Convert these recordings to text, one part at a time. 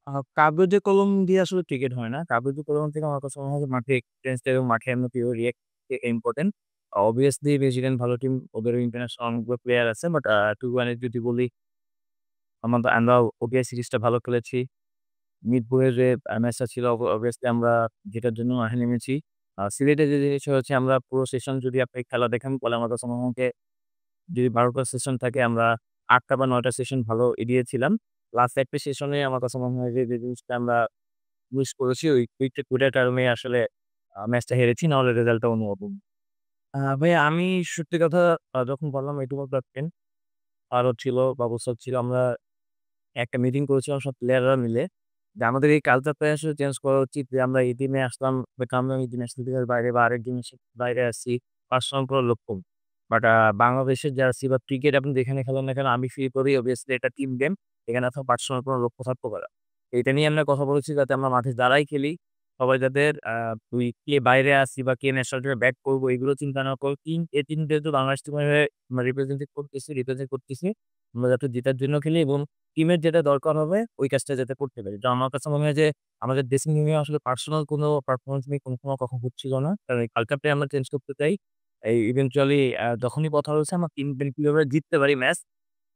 আ কাগজে কলম দিয়ে আসলে ক্রিকেট হয় না। কাগজে কলম থেকে আমার কাছে মনে হয় যে মাঠে এক্সপেরিয়েন্সটা এবং মাঠে এমনিতেও রিঅ্যাক্ট থেকে ইম্পোর্টেন্ট। অবভিয়াসলি ব্রাজিলিয়ান ভালো টিম, ওদেরও ইন্টারন্যাশনাল অনেকগুলো প্লেয়ার আছে। বাট টু বি অনেস্ট যদি বলি, আমরা ওডিআই সিরিজটা ভালো খেলেছি। মিরপুরের যে ম্যাচটা ছিল অবভিয়াসলি আমরা জেতার জন্য মাঠে নেমেছি। সিলেটে যে জিনিসটা হচ্ছে আমরা পুরো সেশন যদি আপনি খেলা দেখেন তাহলে আমার কাছে মনে হয় যে যদি ১২ টা সেশন থাকে আমরা ৮ টা বা ৯ টা সেশন ভালো এগিয়েছিলাম। লাস্ট একটা সেশনে আমার কাছে মনে হয় যে জিনিসটা আমরা মিস করেছি ওইটার কারণেই আসলে ম্যাচটা হেরেছি। নাহলে রেজাল্টটা অন্যরকম। ভাইয়া আমি সত্যি কথা যখন বললাম এটুকু ক্যাপ্টেন আরো ছিল, বাবুল ছিল। আমরা একটা মিটিং করেছিলাম সব প্লেয়াররা মিলে। যে আমাদের এই কালচারটা আসলে চেঞ্জ করা উচিত যে আমরা এই টিমে আসলাম বাট আমরা ইন্টারন্যাশনাল টিমের বাইরে বা আরেক টিমের বাইরে আসছি। পার্সোনাল কোনো লক্ষ্য। বাট বাংলাদেশের জার্সি বা ক্রিকেট আপনি যেখানে খেলেন না কেন আমি ফিল করি অবভিয়াসলি এটা টিম গেম। এখানে আপনার পার্সোনাল কোনো লক্ষ্য থাকতে পারে না। এটা নিয়ে আমরা কথা বলেছি যাতে আমরা মাঠে যারাই খেলি সবাই যাদের ওই কে বাইরে আসছি বা কে ন্যাশনাল টিমে ব্যাট করব এগুলো চিন্তা না করে এই টিম যেহেতু বাংলাদেশ টিমের হয়ে আমরা রিপ্রেজেন্ট করতেছি। আমরা যাতে জেতার জন্য খেলি এবং টিমের যেটা দরকার হবে ওই কাজটা যাতে করতে পারি। তো আমার কাছে মনে হয় যে আমাদের ড্রেসিং রুমে আসলে পার্সোনাল কোনো পারফরম্যান্স নিয়ে কোনো সময় কথা হচ্ছিল না। কারণ এই কালচারটাই আমরা চেঞ্জ করতে চাই। এই ইভেনচুয়ালি যখনই কথা হয়েছে আমরা টিম কিভাবে জিততে পারি ম্যাচ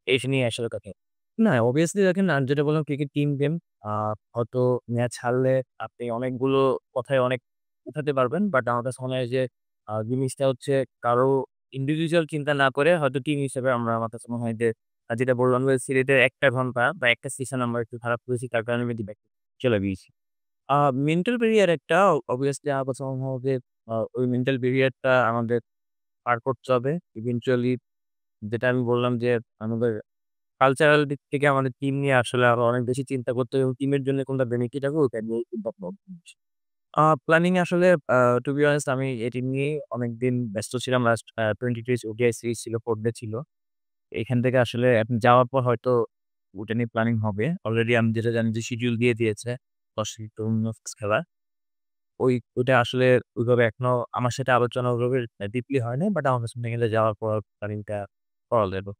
এইটা নিয়ে আসলে কথা। না অবভিয়াসলি দেখেন যেটা বললাম ক্রিকেট টিম গেম। আ হয়তো ম্যাচ হারলে আপনি অনেকগুলো কথায় অনেক উঠাতে পারবেন। বাট আমার কাছে মনে হয় যে জিনিসটা হচ্ছে কারো ইন্ডিভিজুয়াল চিন্তা না করে হয়তো টিম হিসেবে আমরা আমার কাছে মনে হয় যে যেটা বললাম যে সিলেটের ১ টা ঘন্টা বা ১ টা সেশন আমরা একটু খারাপ করেছি তার কারণে মেবি ব্যাক চলে গিয়েছি। আ মেন্টাল ব্যারিয়ার একটা অবভিয়াসলি আমার কাছে মনে হয় যে ওই মেন্টাল ব্যারিয়ারটা আমাদের পার করতে হবে। ইভেনচুয়ালি যেটা আমি বললাম যে আমাদের কালচারাল দিক থেকে আমাদের টিম নিয়ে আসলে আরো অনেক বেশি চিন্তা করতে হবে এবং টিমের জন্য কোনটা বেনিফিট হবে ওটা নিয়েই চিন্তা ভাবনা করছি। প্ল্যানিং আসলে টু বি অনেস্ট আমি এটি নিয়েই অনেকদিন ব্যস্ত ছিলাম। লাস্ট 20 ডেজ ওডিআই সিরিজ ছিল, 4 ডে ছিল। এখান থেকে আসলে এখন যাওয়ার পর হয়তো ওটা নিয়ে প্ল্যানিং হবে। অলরেডি আমি যেটা জানি যে শিডিউল দিয়ে দিয়েছে ১০ খেলার। ওইটা আসলে ওইভাবে এখনো আমার সাথে আলোচনা ওইভাবে ডিপলি হয় নাই। বাট আমার কাছে মনে গেলে যাওয়ার পর প্ল্যানিংটা করা যাবে।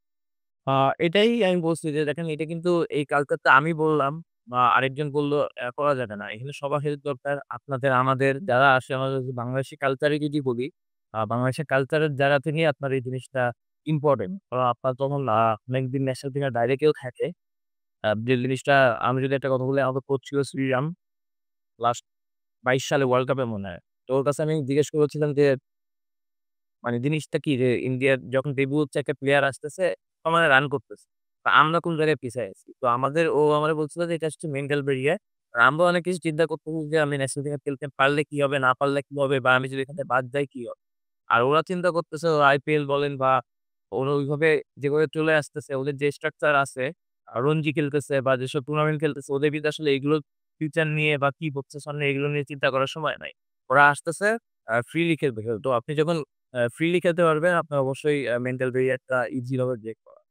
আ এটাই আমি বলছি যে দেখেন এটা কিন্তু এই কালচারটা আমি বললাম বা আরেকজন বলল করা যাবে না। এখানে সবার হেল্প দরকার। আপনাদের আমাদের যারা আসে আমাদের যদি বাংলাদেশী কালচারে যদি বলি, বাংলাদেশের কালচারের জায়গা থেকেই আপনার এই জিনিসটা ইম্পোর্টেন্ট। কারণ আপনার যখন অনেকদিন ন্যাশনাল টিমের বাইরে কেউ থাকে, যে জিনিসটা আমি যদি একটা কথা বলি আমাদের কোচ ছিল শ্রীরাম। লাস্ট ২২ সালে ওয়ার্লড কাপে মনে হয়। তো ওর কাছে আমি জিজ্ঞেস করেছিলাম যে মানে জিনিসটা কি যে ইন্ডিয়ার যখন ডেবিউ হচ্ছে একটা প্লেয়ার আসতেছে, সমানে রান করতেছে। তো আমরা কোন জায়গায় পিছায় আছি। তো ও আমারে বলছিল যে এটা হচ্ছে মেন্টাল ব্যারিয়ার। আর আমরা অনেক কিছু চিন্তা করতেছি যে আমি ন্যাশনাল টিমে খেলতে পারলে কি হবে, না পারলে কি হবে বা আমি যদি এখান থেকে বাদ যাই কি হবে। আর ওরা চিন্তা করতেছে আইপিএল বলেন বা ওরা ওইভাবে যেভাবে চলে আসতেছে ওদের যে স্ট্রাকচার আছে, রঞ্জি খেলতেছে বা যেসব টুর্নামেন্ট খেলতেছে ওদের কিন্তু আসলে এগুলো ফিউচার নিয়ে বা কি হচ্ছে সামনে এগুলো নিয়ে চিন্তা করার সময় নাই। ওরা আসতেছে ফ্রিলি খেলবে। তো আপনি যখন ফ্রিলি খেলতে পারবেন আপনার অবশ্যই মেন্টাল ব্যারিয়ারটা ইজি হবে ব্রেক করা।